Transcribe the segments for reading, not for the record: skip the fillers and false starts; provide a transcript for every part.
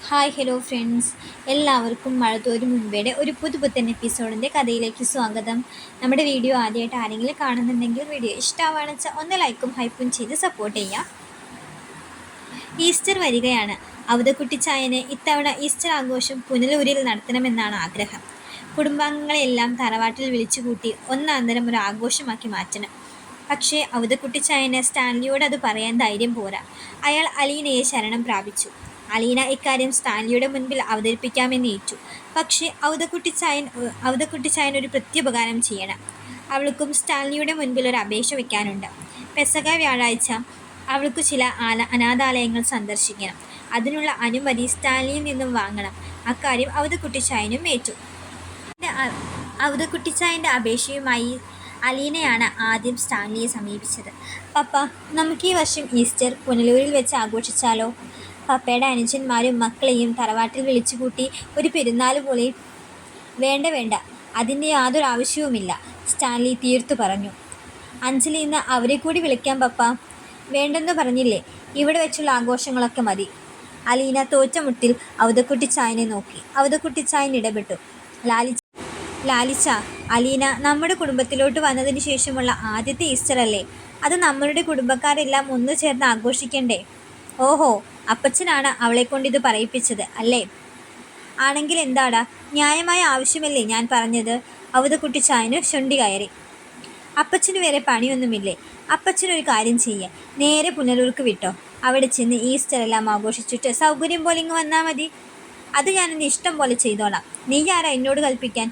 Hi hello friends, എല്ലാവർക്കും മഴത്തോരു മുൻപേടെ ഒരു പുതുപുത്തൻ എപ്പിസോഡിൻ്റെ കഥയിലേക്ക് സ്വാഗതം. നമ്മുടെ വീഡിയോ ആദ്യമായിട്ട് ആരെങ്കിലും കാണുന്നുണ്ടെങ്കിൽ വീഡിയോ ഇഷ്ടമാണെന്ന് വെച്ചാൽ ഒന്ന് ലൈക്കും ഹൈപ്പും ചെയ്ത് സപ്പോർട്ട് ചെയ്യാം. ഈസ്റ്റർ വരികയാണ്. അവധക്കുട്ടിച്ചായന് ഇത്തവണ ഈസ്റ്റർ ആഘോഷം പുനലൂരിൽ നടത്തണമെന്നാണ് ആഗ്രഹം. കുടുംബാംഗങ്ങളെല്ലാം തറവാട്ടിൽ വിളിച്ചുകൂട്ടി ഒന്നാന്തരം ഒരു ആഘോഷമാക്കി മാറ്റണം. പക്ഷേ അവധക്കുട്ടിച്ചായന് സ്റ്റാൻലിയോട് അത് പറയാൻ ധൈര്യം പോരാ. അയാൾ അലീനയെ ശരണം പ്രാപിച്ചു. അലീന ഇക്കാര്യം സ്റ്റാൻലിയുടെ മുൻപിൽ അവതരിപ്പിക്കാമെന്ന് ഏറ്റു. പക്ഷേ അവധക്കുട്ടിച്ചായൻ ഒരു പ്രത്യുപകാരം ചെയ്യണം. അവൾക്കും സ്റ്റാൻലിയുടെ മുൻപിൽ ഒരു അപേക്ഷ വയ്ക്കാനുണ്ട്. പെസക വ്യാഴാഴ്ച അവൾക്ക് ചില അനാഥാലയങ്ങൾ സന്ദർശിക്കണം. അതിനുള്ള അനുമതി സ്റ്റാൻലിയിൽ നിന്നും വാങ്ങണം. അക്കാര്യം അവധക്കുട്ടിച്ചായനും ഏറ്റു. അവധക്കുട്ടിച്ചായൻ്റെ അപേക്ഷയുമായി അലീനയാണ് ആദ്യം സ്റ്റാൻലിയെ സമീപിച്ചത്. പപ്പ, നമുക്ക് ഈ വർഷം ഈസ്റ്റർ പുനലൂരിൽ വെച്ച് ആഘോഷിച്ചാലോ? പപ്പയുടെ അനുജന്മാരും മക്കളെയും തറവാട്ടിൽ വിളിച്ചുകൂട്ടി ഒരു പെരുന്നാൾ പോലെ. വേണ്ട വേണ്ട, അതിൻ്റെ യാതൊരു ആവശ്യവുമില്ല, സ്റ്റാൻലി തീർത്തു പറഞ്ഞു. അഞ്ജലി ഇന്ന് അവരെ കൂടി വിളിക്കാം പപ്പ. വേണ്ടെന്ന് പറഞ്ഞില്ലേ, ഇവിടെ വെച്ചുള്ള ആഘോഷങ്ങളൊക്കെ മതി. അലീന തോറ്റമുട്ടിൽ അവധക്കുട്ടിച്ചായനെ നോക്കി. അവധക്കുട്ടിച്ചായൻ ഇടപെട്ടു. ലാലിച്ച, അലീന നമ്മുടെ കുടുംബത്തിലോട്ട് വന്നതിന് ശേഷമുള്ള ആദ്യത്തെ ഈസ്റ്റർ അല്ലേ? അത് നമ്മളുടെ കുടുംബക്കാരെല്ലാം ഒന്നു ചേർന്ന് ആഘോഷിക്കണ്ടേ? ഓഹോ, അപ്പച്ചനാണ് അവളെക്കൊണ്ടിത് പറയിപ്പിച്ചത് അല്ലേ? ആണെങ്കിൽ എന്താടാ, ന്യായമായ ആവശ്യമല്ലേ ഞാൻ പറഞ്ഞത്? അവധക്കുട്ടിച്ചായന് ചുണ്ടി കയറി. അപ്പച്ചന് വേറെ പണിയൊന്നുമില്ലേ? അപ്പച്ചനൊരു കാര്യം ചെയ്യുക, നേരെ പുനലൂർക്ക് വിട്ടോ. അവിടെ ചെന്ന് ഈസ്റ്റർ എല്ലാം ആഘോഷിച്ചിട്ട് സൗകര്യം പോലെ ഇങ്ങ് വന്നാൽ മതി. അത് ഞാനെൻ്റെ ഇഷ്ടം പോലെ ചെയ്തോളാം. നീ ആരാ എന്നോട് കൽപ്പിക്കാൻ?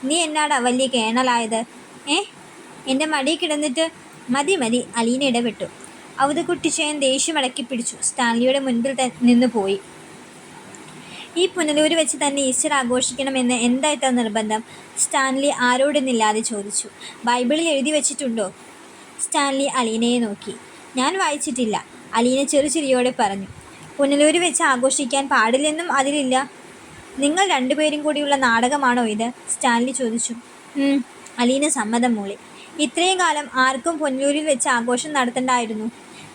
നീ എന്നാടാ വലിയ കേണലായത്? എൻ്റെ മടിയിൽ കിടന്നിട്ട് മതി മതി, അലീന ഇടപെട്ടു. അവധക്കുട്ടിച്ചായൻ ദേഷ്യമടക്കി പിടിച്ചു. സ്റ്റാൻലിയുടെ മുൻപിൽ നിന്ന് പോയി. ഈ പുനലൂര് വെച്ച് തന്നെ ഈസ്റ്റർ ആഘോഷിക്കണമെന്ന് എന്താ ഇത്ര നിർബന്ധം? സ്റ്റാൻലി ആരോടെന്നില്ലാതെ ചോദിച്ചു. ബൈബിളിൽ എഴുതി വച്ചിട്ടുണ്ടോ? സ്റ്റാൻലി അലീനയെ നോക്കി. ഞാൻ വായിച്ചിട്ടില്ല, അലീന ചെറുചിരിയോടെ പറഞ്ഞു. പുനലൂര് വെച്ച് ആഘോഷിക്കാൻ പാടില്ലെന്നും അതിലില്ല. നിങ്ങൾ രണ്ടുപേരും കൂടിയുള്ള നാടകമാണോ ഇത്? സ്റ്റാൻലി ചോദിച്ചു. അലീന സമ്മതം മൂളി. ഇത്രയും കാലം ആർക്കും പുനലൂരിൽ വെച്ച് ആഘോഷം നടത്തണ്ടായിരുന്നു.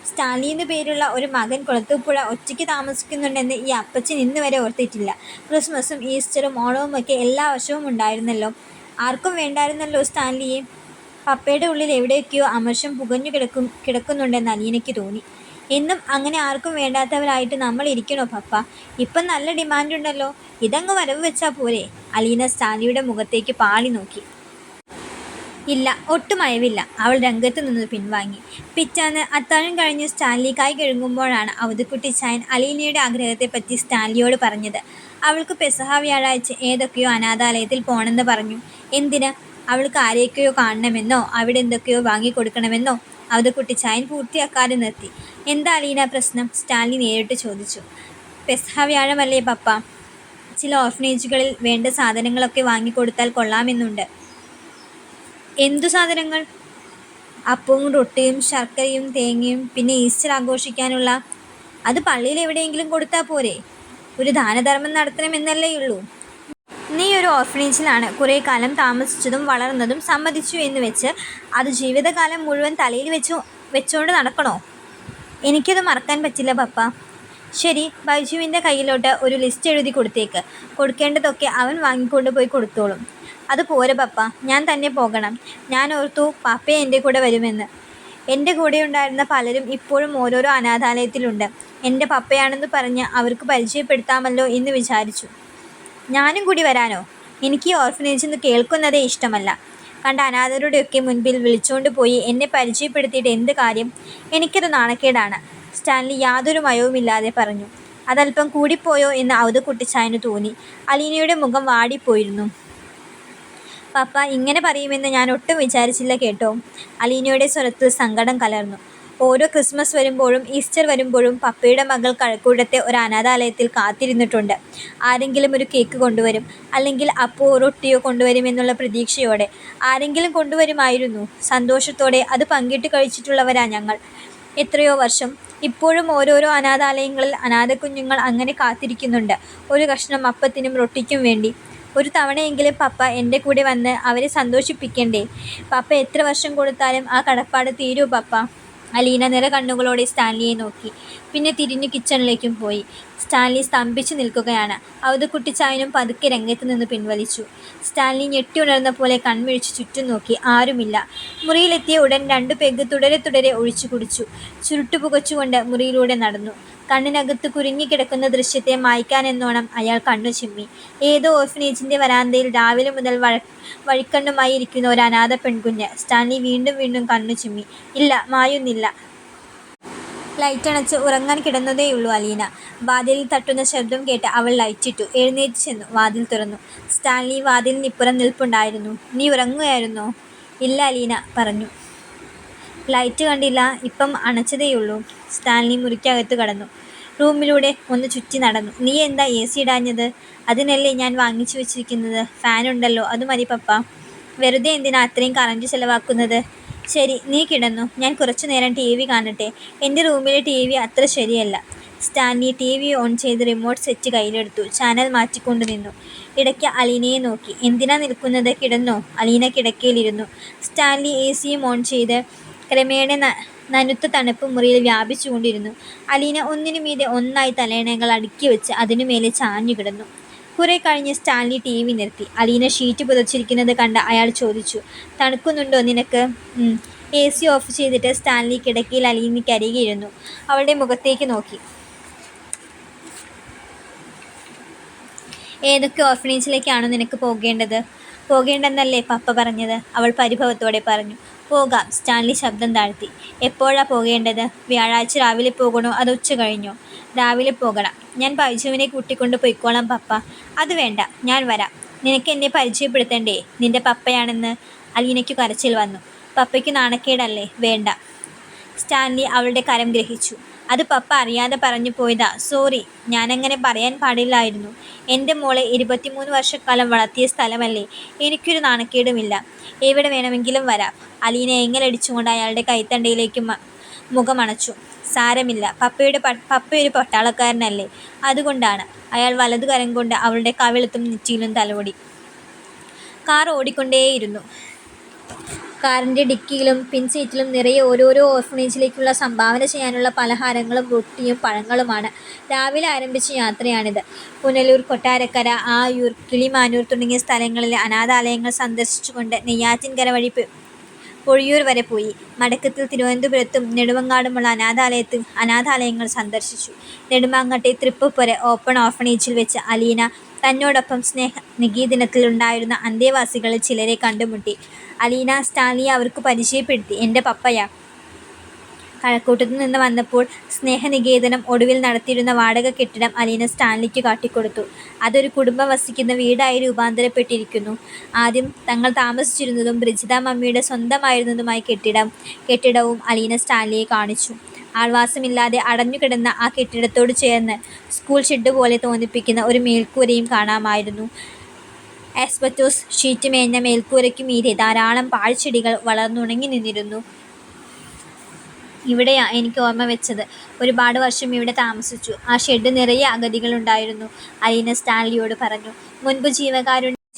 സ്റ്റാൻലി എന്ന് പേരുള്ള ഒരു മകൻ കുളത്തൂപ്പുഴ ഒറ്റയ്ക്ക് താമസിക്കുന്നുണ്ടെന്ന് ഈ അപ്പച്ചൻ ഇന്ന് വരെ ഓർത്തിട്ടില്ല. ക്രിസ്മസും ഈസ്റ്ററും ഓണവും ഒക്കെ എല്ലാ വർഷവും ഉണ്ടായിരുന്നല്ലോ. ആർക്കും വേണ്ടായിരുന്നല്ലോ സ്റ്റാൻലിയെ. പപ്പയുടെ ഉള്ളിൽ എവിടെയൊക്കെയോ അമർഷം പുകഞ്ഞു കിടക്കുന്നുണ്ടെന്ന് അലീനയ്ക്ക് തോന്നി. എന്നും അങ്ങനെ ആർക്കും വേണ്ടാത്തവരായിട്ട് നമ്മൾ ഇരിക്കണോ പപ്പ? ഇപ്പം നല്ല ഡിമാൻഡുണ്ടല്ലോ, ഇതങ്ങ് വരവ് വെച്ചാൽ പോരെ? അലീന സ്റ്റാൻലിയുടെ മുഖത്തേക്ക് പാളി നോക്കി. ഇല്ല, ഒട്ടും അയവില്ല. അവൾ രംഗത്ത് നിന്ന് പിൻവാങ്ങി. പിറ്റാന്ന് അത്താഴം കഴിഞ്ഞ് സ്റ്റാൻലി കൈ കഴുകുമ്പോഴാണ് അവധക്കുട്ടിച്ചായൻ അലീനയുടെ ആഗ്രഹത്തെപ്പറ്റി സ്റ്റാൻലിയോട് പറഞ്ഞത്. അവൾക്ക് പെസഹ വ്യാഴാഴ്ച ഏതൊക്കെയോ അനാഥാലയത്തിൽ പോണെന്ന് പറഞ്ഞു. എന്തിന്? അവൾക്ക് ആരെയൊക്കെയോ കാണണമെന്നോ അവിടെ എന്തൊക്കെയോ വാങ്ങിക്കൊടുക്കണമെന്നോ? അവധക്കുട്ടിച്ചായൻ പൂർത്തിയാക്കാതെ നിർത്തി. എന്താ അലീന പ്രശ്നം? സ്റ്റാൻലി നേരിട്ട് ചോദിച്ചു. പെസഹ വ്യാഴമല്ലേ പപ്പ, ചില ഓർഫനേജുകളിൽ വേണ്ട സാധനങ്ങളൊക്കെ വാങ്ങിക്കൊടുത്താൽ കൊള്ളാമെന്നുണ്ട്. എന്തു സാധനങ്ങൾ? അപ്പവും റൊട്ടിയും ശർക്കരയും തേങ്ങയും, പിന്നെ ഈസ്റ്റർ ആഘോഷിക്കാനുള്ള. അത് പള്ളിയിൽ എവിടെയെങ്കിലും കൊടുത്താൽ പോരെ? ഒരു ദാനധർമ്മം നടത്തണമെന്നല്ലേയുള്ളൂ. നീ ഒരു ഓർഫനേജിലാണ് കുറേ കാലം താമസിച്ചതും വളർന്നതും, സമ്മതിച്ചു എന്ന് വെച്ച് അത് ജീവിതകാലം മുഴുവൻ തലയിൽ വെച്ചോണ്ട് നടക്കണോ? എനിക്കത് മറക്കാൻ പറ്റില്ല പപ്പ. ശരി, ബൈജുവിൻ്റെ കയ്യിലോട്ട് ഒരു ലിസ്റ്റ് എഴുതി കൊടുത്തേക്ക്. കൊടുക്കേണ്ടതൊക്കെ അവൻ വാങ്ങിക്കൊണ്ട് പോയി കൊടുത്തോളും. അത് പോരെ പപ്പ, ഞാൻ തന്നെ പോകണം. ഞാൻ ഓർത്തു പപ്പയെ എൻ്റെ കൂടെ വരുമെന്ന്. എൻ്റെ കൂടെ ഉണ്ടായിരുന്ന പലരും ഇപ്പോഴും ഓരോരോ അനാഥാലയത്തിലുണ്ട്. എൻ്റെ പപ്പയാണെന്ന് പറഞ്ഞ് അവർക്ക് പരിചയപ്പെടുത്താമല്ലോ എന്ന് വിചാരിച്ചു. ഞാനും കൂടി വരാനോ? എനിക്ക് ഈ ഓർഫനേജിൽ നിന്ന് കേൾക്കുന്നതേ ഇഷ്ടമല്ല. കണ്ട അനാഥരുടെയൊക്കെ മുൻപിൽ വിളിച്ചുകൊണ്ട് പോയി എന്നെ പരിചയപ്പെടുത്തിയിട്ട് എന്ത് കാര്യം? എനിക്കത് നാണക്കേടാണ്, സ്റ്റാൻലി യാതൊരു മയവുമില്ലാതെ പറഞ്ഞു. അതല്പം കൂടിപ്പോയോ എന്ന് അവധക്കുട്ടിച്ചായന് തോന്നി. അലീനയുടെ മുഖം വാടിപ്പോയിരുന്നു. പപ്പ ഇങ്ങനെ പറയുമെന്ന് ഞാൻ ഒട്ടും വിചാരിച്ചില്ല കേട്ടോ. അലീനയുടെ സ്വരത്തിൽ സങ്കടം കലർന്നു. ഓരോ ക്രിസ്മസ് വരുമ്പോഴും ഈസ്റ്റർ വരുമ്പോഴും പപ്പയുടെ മകൾ കഴക്കൂട്ടത്തെ ഒരു അനാഥാലയത്തിൽ കാത്തിരുന്നിട്ടുണ്ട്. ആരെങ്കിലും ഒരു കേക്ക് കൊണ്ടുവരും, അല്ലെങ്കിൽ അപ്പോ റൊട്ടിയോ കൊണ്ടുവരുമെന്നുള്ള പ്രതീക്ഷയോടെ. ആരെങ്കിലും കൊണ്ടുവരുമായിരുന്നു. സന്തോഷത്തോടെ അത് പങ്കിട്ട് കഴിച്ചിട്ടുള്ളവരാ ഞങ്ങൾ എത്രയോ വർഷം. ഇപ്പോഴും ഓരോരോ അനാഥാലയങ്ങളിൽ അനാഥക്കുഞ്ഞുങ്ങൾ അങ്ങനെ കാത്തിരിക്കുന്നുണ്ട്, ഒരു കഷ്ണം അപ്പത്തിനും റൊട്ടിക്കും വേണ്ടി. ഒരു തവണയെങ്കിലും പപ്പ എൻ്റെ കൂടെ വന്ന് അവരെ സന്തോഷിപ്പിക്കണ്ടേ? പപ്പ എത്ര വർഷം കൊടുത്താലും ആ കടപ്പാട് തീരൂ പപ്പ? അലീന നിറകണ്ണുകളോടെ സ്റ്റാൻലിയെ നോക്കി. പിന്നെ തിരിഞ്ഞു കിച്ചണിലേക്കും പോയി. സ്റ്റാൻലി സ്തംഭിച്ചു നിൽക്കുകയാണ്. അവധക്കുട്ടിച്ചായനും പതുക്കെ രംഗത്ത് നിന്ന് പിൻവലിച്ചു. സ്റ്റാൻലി ഞെട്ടിയുണർന്ന പോലെ കൺമിഴിച്ചു ചുറ്റും നോക്കി. ആരുമില്ല. മുറിയിലെത്തിയ ഉടൻ 2 പെഗ് തുടരെ തുടരെ ഒഴിച്ചു കുടിച്ചു. ചുരുട്ടു പുകച്ചുകൊണ്ട് മുറിയിലൂടെ നടന്നു. കണ്ണിനകത്ത് കുരുങ്ങിക്കിടക്കുന്ന ദൃശ്യത്തെ മായ്ക്കാനെന്നോണം അയാൾ കണ്ണു ചിമ്മി. ഏതോ ഓർഫനേജിന്റെ വരാന്തയിൽ രാവിലെ മുതൽ വഴിക്കണ്ണുമായി ഇരിക്കുന്ന ഒരു അനാഥ പെൺകുഞ്ഞ്. സ്റ്റാൻലി വീണ്ടും വീണ്ടും കണ്ണു ചിമ്മി. ഇല്ല, മായുന്നില്ല. ലൈറ്റണച്ച് ഉറങ്ങാൻ കിടന്നതേയുള്ളൂ അലീന. വാതിലിൽ തട്ടുന്ന ശബ്ദം കേട്ട് അവൾ ലൈറ്റിട്ടു. എഴുന്നേറ്റ് ചെന്നു വാതിൽ തുറന്നു. സ്റ്റാൻലി വാതിലിനിപ്പുറം നിൽപ്പുണ്ടായിരുന്നു. നീ ഉറങ്ങുകയായിരുന്നോ? ഇല്ല, അലീന പറഞ്ഞു. ലൈറ്റ് കണ്ടില്ല, ഇപ്പം അണച്ചതേയുള്ളൂ. സ്റ്റാൻലി മുറിക്കകത്ത് കടന്നു. റൂമിലൂടെ ഒന്ന് ചുറ്റി നടന്നു. നീ എന്താ AC ഇടാഞ്ഞത്? അതിനല്ലേ ഞാൻ വാങ്ങിച്ചു വെച്ചിരിക്കുന്നത്. ഫാനുണ്ടല്ലോ, അത് മതി പപ്പ. വെറുതെ എന്തിനാ അത്രയും കറന്റ് ചെലവാക്കുന്നത്? ശരി, നീ കിടന്നു. ഞാൻ കുറച്ചു നേരം TV കാണട്ടെ. എൻ്റെ റൂമിലെ TV അത്ര ശരിയല്ല. സ്റ്റാൻലി TV ഓൺ ചെയ്ത് റിമോട്ട് സെറ്റ് കയ്യിലെടുത്തു. ചാനൽ മാറ്റിക്കൊണ്ട് നിന്നു. ഇടയ്ക്ക് അലീനയെ നോക്കി. എന്തിനാ നിൽക്കുന്നത്? കിടന്നോ? അലീന കിടക്കയിലിരുന്നു. സ്റ്റാൻലി ACയും ഓൺ ചെയ്ത്. ക്രമേണ നനുത്ത തണുപ്പ് മുറിയിൽ വ്യാപിച്ചുകൊണ്ടിരുന്നു. അലീന ഒന്നിനു മീതെ ഒന്നായി തലയണകൾ അടുക്കി വെച്ച് അതിനുമേലെ ചാഞ്ഞു കിടന്നു. കുറെ കഴിഞ്ഞ് സ്റ്റാൻലി TV നിർത്തി. അലീന ഷീറ്റ് പുതച്ചിരിക്കുന്നത് കണ്ട് അയാൾ ചോദിച്ചു, തണുക്കുന്നുണ്ടോ നിനക്ക്? AC ഓഫ് ചെയ്തിട്ട് സ്റ്റാൻലി കിടക്കയിൽ അലീനയ്ക്കരികെ ഇരുന്നു. അവളുടെ മുഖത്തേക്ക് നോക്കി. ഏതൊക്കെ ഓർഫനേജിലേക്കാണോ നിനക്ക് പോകേണ്ടത്? പോകേണ്ടെന്നല്ലേ പപ്പ പറഞ്ഞത്? അവൾ പരിഭവത്തോടെ പറഞ്ഞു. പോകാം. സ്റ്റാൻലി ശബ്ദം താഴ്ത്തി. എപ്പോഴാ പോകേണ്ടത്? വ്യാഴാഴ്ച രാവിലെ പോകണോ അതോ ഉച്ച കഴിഞ്ഞോ? രാവിലെ പോകണം. ഞാൻ ബൈജുവിനെ കൂട്ടിക്കൊണ്ട് പൊയ്ക്കോളാം പപ്പ. അത് വേണ്ട, ഞാൻ വരാം. നിനക്ക് എന്നെ പരിചയപ്പെടുത്തണ്ടേ നിന്റെ പപ്പയാണെന്ന്? അലീനയ്ക്കു കരച്ചിൽ വന്നു. പപ്പയ്ക്ക് നാണക്കേടല്ലേ? വേണ്ട. സ്റ്റാൻലി അവളുടെ കരം ഗ്രഹിച്ചു. അത് പപ്പ അറിയാതെ പറഞ്ഞു പോയതാ. സോറി, ഞാനങ്ങനെ പറയാൻ പാടില്ലായിരുന്നു. എൻ്റെ മോളെ 23 വർഷക്കാലം വളർത്തിയ സ്ഥലമല്ലേ. എനിക്കൊരു നാണക്കേടുമില്ല. എവിടെ വേണമെങ്കിലും വരാം. അലീന എങ്ങലടിച്ചുകൊണ്ട് അയാളുടെ കൈത്തണ്ടയിലേക്ക് മുഖമണച്ചു. സാരമില്ല, പപ്പയൊരു പട്ടാളക്കാരനല്ലേ, അതുകൊണ്ടാണ്. അയാൾ വലതുകരം കൊണ്ട് അവളുടെ കവിളത്തും നെറ്റിയിലും തലോടി. കാർ ഓടിക്കൊണ്ടേയിരുന്നു. കാറിൻ്റെ ഡിക്കിയിലും പിൻസീറ്റിലും നിറയെ ഓരോരോ ഓർഫനേജിലേക്കുള്ള സംഭാവന ചെയ്യാനുള്ള പലഹാരങ്ങളും റൊട്ടിയും പഴങ്ങളുമാണ്. രാവിലെ ആരംഭിച്ച യാത്രയാണിത്. പുനലൂർ, കൊട്ടാരക്കര, ആയൂർ, കിളിമാനൂർ തുടങ്ങിയ സ്ഥലങ്ങളിലെ അനാഥാലയങ്ങൾ സന്ദർശിച്ചുകൊണ്ട് നെയ്യാറ്റിൻകര വഴി പൊഴിയൂർ വരെ പോയി. മടക്കത്തിൽ തിരുവനന്തപുരത്തും നെടുമങ്ങാടുമുള്ള അനാഥാലയങ്ങൾ സന്ദർശിച്ചു. നെടുമങ്ങാട്ടെ തൃപ്പപ്പുര ഓപ്പൺ ഓർഫനേജിൽ വെച്ച് അലീന തന്നോടൊപ്പം സ്നേഹനികേതനത്തിലുണ്ടായിരുന്ന അന്തേവാസികളിൽ ചിലരെ കണ്ടുമുട്ടി. അലീന സ്റ്റാൻലിയെ അവർക്ക് പരിചയപ്പെടുത്തി. എൻ്റെ പപ്പയാ. കഴക്കൂട്ടത്തു നിന്ന് വന്നപ്പോൾ സ്നേഹനികേതനം ഒടുവിൽ നടത്തിയിരുന്ന വാടക കെട്ടിടം അലീന സ്റ്റാൻലിക്ക് കാട്ടിക്കൊടുത്തു. അതൊരു കുടുംബം വസിക്കുന്ന വീടായി രൂപാന്തരപ്പെട്ടിരിക്കുന്നു. ആദ്യം തങ്ങൾ താമസിച്ചിരുന്നതും ബ്രിജിത മമ്മിയുടെ സ്വന്തമായിരുന്നതുമായ കെട്ടിടവും അലീന സ്റ്റാൻലിയെ കാണിച്ചു. ആൾവാസമില്ലാതെ അടഞ്ഞുകിടന്ന ആ കെട്ടിടത്തോട് ചേർന്ന് സ്കൂൾ ഷെഡ് പോലെ തോന്നിപ്പിക്കുന്ന ഒരു മേൽക്കൂരയും കാണാമായിരുന്നു. ആസ്ബസ്റ്റോസ് ഷീറ്റ് മേഞ്ഞ മേൽക്കൂരയ്ക്കു മീതെ ധാരാളം പാഴ്ചെടികൾ വളർന്നുണങ്ങി നിന്നിരുന്നു. ഇവിടെയാ എനിക്ക് ഓർമ്മ വെച്ചത്. ഒരുപാട് വർഷം ഇവിടെ താമസിച്ചു. ആ ഷെഡ് നിറയെ അഗതികളുണ്ടായിരുന്നു, അലീന സ്റ്റാൻലിയോട് പറഞ്ഞു. മുൻപ്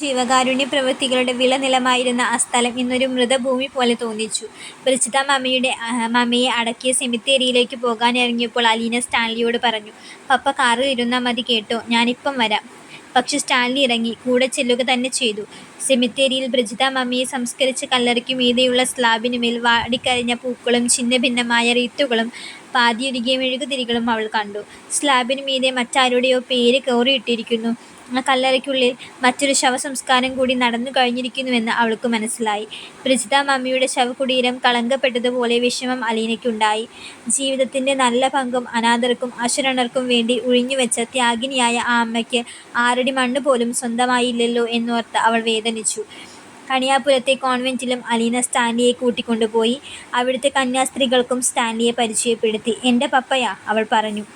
ജീവകാരുണ്യ പ്രവൃത്തികളുടെ വിളനിലമായിരുന്ന ആ സ്ഥലം ഇന്നൊരു മൃതഭൂമി പോലെ തോന്നിച്ചു. ബ്രിജിത മമ്മിയെ അടക്കിയ സെമിത്തേരിയിലേക്ക് പോകാനിറങ്ങിയപ്പോൾ അലീന സ്റ്റാൻലിയോട് പറഞ്ഞു, പപ്പ കാറിൽ ഇരുന്നാൽ മതി കേട്ടോ, ഞാനിപ്പം വരാം. പക്ഷെ സ്റ്റാൻലി ഇറങ്ങി. കൂടെ ചെല്ലുക തന്നെ ചെയ്തു. സെമിത്തേരിയിൽ ബ്രിജിത മമ്മിയെ സംസ്കരിച്ച കല്ലറയ്ക്കു മീതെയുള്ള സ്ലാബിനുമേൽ വാടിക്കരിഞ്ഞ പൂക്കളും ഛിന്നഭിന്നമായ റീത്തുകളും പാതിയൊരുകിയ മെഴുകുതിരികളും അവൾ കണ്ടു. സ്ലാബിനു മീതെ മറ്റാരുടെയോ പേര് കോറിയിട്ടിരിക്കുന്നു. ആ കല്ലറയ്ക്കുള്ളിൽ മറ്റൊരു ശവസംസ്കാരം കൂടി നടന്നു കഴിഞ്ഞിരിക്കുന്നുവെന്ന് അവൾക്ക് മനസ്സിലായി. ബ്രിജിത മമ്മിയുടെ ശവകുടീരം കളങ്കപ്പെട്ടതുപോലെ വിഷമം അലീനയ്ക്കുണ്ടായി. ജീവിതത്തിൻ്റെ നല്ല പങ്കും അനാഥർക്കും അശരണർക്കും വേണ്ടി ഉഴിഞ്ഞുവെച്ച ത്യാഗിനിയായ ആ അമ്മയ്ക്ക് 6 അടി മണ്ണ് പോലും സ്വന്തമായില്ലല്ലോ എന്നോർത്ത് അവൾ വേദനിച്ചു. കണിയാപുരത്തെ കോൺവെന്റിലും അലീന സ്റ്റാൻലിയെ കൂട്ടിക്കൊണ്ടുപോയി. അവിടുത്തെ കന്യാസ്ത്രീകൾക്കും സ്റ്റാൻലിയെ പരിചയപ്പെടുത്തി. എൻ്റെ പപ്പയാ, അവൾ പറഞ്ഞു.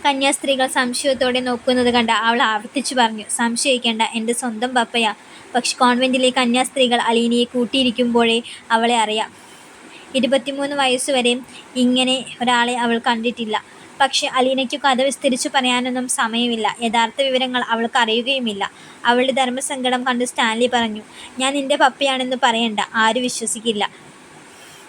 കന്യാസ്ത്രീകൾ സംശയത്തോടെ നോക്കുന്നത് കണ്ട് അവൾ ആവർത്തിച്ചു പറഞ്ഞു, സംശയിക്കേണ്ട, എൻ്റെ സ്വന്തം പപ്പയാ. പക്ഷെ കോൺവെന്റിലെ കന്യാസ്ത്രീകൾ അലീനയെ കൂട്ടിയിരിക്കുമ്പോഴേ അവളെ അറിയാം. 23 വയസ്സുവരെ ഇങ്ങനെ ഒരാളെ അവൾ കണ്ടിട്ടില്ല. പക്ഷെ അലീനയ്ക്കു കഥ വിസ്തരിച്ചു പറയാനൊന്നും സമയമില്ല. യഥാർത്ഥ വിവരങ്ങൾ അവൾക്ക് അറിയുകയുമില്ല. അവളുടെ ധർമ്മസങ്കടം കണ്ട് സ്റ്റാൻലി പറഞ്ഞു, ഞാൻ നിന്റെ പപ്പയാണെന്ന് പറയണ്ട, ആരും വിശ്വസിക്കില്ല.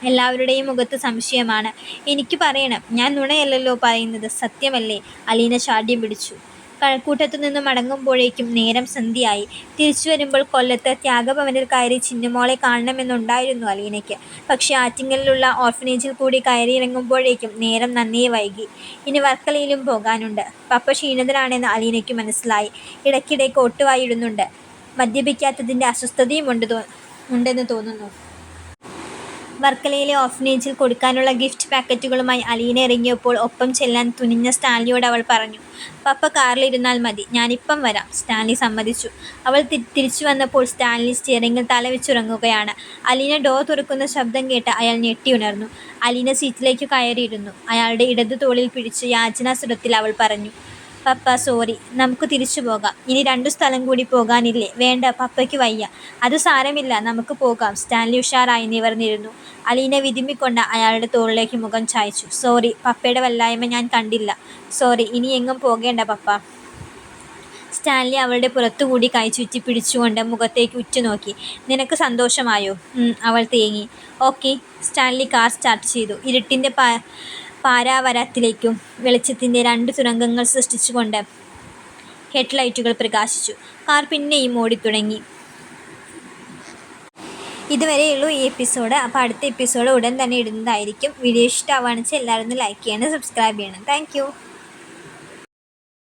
എല്ലാവരുടെയും മുഖത്ത് സംശയമാണ്. എനിക്ക് പറയണം, ഞാൻ നുണയല്ലല്ലോ പറയുന്നത്, സത്യമല്ലേ? അലീന ശാഠ്യം പിടിച്ചു. കഴക്കൂട്ടത്തു നിന്ന് മടങ്ങുമ്പോഴേക്കും നേരം സന്ധ്യയായി. തിരിച്ചു വരുമ്പോൾ കൊല്ലത്ത് ത്യാഗഭവനിൽ കയറി ചിന്നുമോളെ കാണണമെന്നുണ്ടായിരുന്നു അലീനയ്ക്ക്. പക്ഷേ ആറ്റിങ്ങലിലുള്ള ഓർഫനേജിൽ കൂടി കയറിയിറങ്ങുമ്പോഴേക്കും നേരം നന്നേ വൈകി. ഇനി വർക്കലയിലും പോകാനുണ്ട്. പപ്പ ക്ഷീണിതനാണെന്ന് അലീനയ്ക്ക് മനസ്സിലായി. ഇടയ്ക്കിടെ കോട്ടുവായിടുന്നുണ്ട്. മദ്യപിക്കാത്തതിൻ്റെ അസ്വസ്ഥതയും ഉണ്ടെന്ന് തോന്നുന്നു. വർക്കലയിലെ ഓർഫനേജിൽ കൊടുക്കാനുള്ള ഗിഫ്റ്റ് പാക്കറ്റുകളുമായി അലീന ഇറങ്ങിയപ്പോൾ ഒപ്പം ചെല്ലാൻ തുനിഞ്ഞ സ്റ്റാൻലിയോട് അവൾ പറഞ്ഞു. പപ്പ കാറിലിരുന്നാൽ മതി, ഞാനിപ്പം വരാം. സ്റ്റാൻലി സമ്മതിച്ചു. അവൾ തിരിച്ചു വന്നപ്പോൾ സ്റ്റാൻലി സ്റ്റിയറിംഗിൽ തലവെച്ചുറങ്ങുകയാണ്. അലീന ഡോർ തുറക്കുന്ന ശബ്ദം കേട്ട് അയാൾ ഞെട്ടിയുണർന്നു. അലീന സീറ്റിലേക്ക് കയറിയിരുന്നു. അയാളുടെ ഇടതു തോളിൽ പിടിച്ച് യാചനാസ്വരത്തിൽ അവൾ പറഞ്ഞു. പപ്പ സോറി, നമുക്ക് തിരിച്ചു പോകാം. ഇനി 2 സ്ഥലം കൂടി പോകാനില്ലേ? വേണ്ട, പപ്പയ്ക്ക് വയ്യ. അത് സാരമില്ല, നമുക്ക് പോകാം. സ്റ്റാൻലി ഉഷാറായി നിവർന്നിരുന്നു. അലീന വിതുമ്പിക്കൊണ്ട് അയാളുടെ തോളിലേക്ക് മുഖം ചായ്ച്ചു. സോറി, പപ്പയുടെ വല്ലായ്മ ഞാൻ കണ്ടില്ല. സോറി, ഇനി എങ്ങും പോകേണ്ട പപ്പ. സ്റ്റാൻലി അവളുടെ പുറത്തുകൂടി കൈചുറ്റി പിടിച്ചുകൊണ്ട് മുഖത്തേക്ക് ഉറ്റുനോക്കി. നിനക്ക് സന്തോഷമായോ? അവൾ തേങ്ങി. ഓക്കെ. സ്റ്റാൻലി കാർ സ്റ്റാർട്ട് ചെയ്തു. ഇരുട്ടിൻ്റെ പാരാവരത്തിലേക്കും വെളിച്ചത്തിൻ്റെ 2 തുരങ്കങ്ങൾ സൃഷ്ടിച്ചുകൊണ്ട് ഹെഡ്ലൈറ്റുകൾ പ്രകാശിച്ചു. കാർ പിന്നെയും ഓടിത്തുടങ്ങി. ഇതുവരെയുള്ളൂ ഈ എപ്പിസോഡ്. അപ്പോൾ അടുത്ത എപ്പിസോഡ് ഉടൻ തന്നെ ഇടുന്നതായിരിക്കും. വീഡിയോ ഇഷ്ടമാവുകയാണെന്ന് വെച്ചാൽ എല്ലാവരും ഒന്ന് ലൈക്ക് ചെയ്യണം, സബ്സ്ക്രൈബ് ചെയ്യണം. താങ്ക്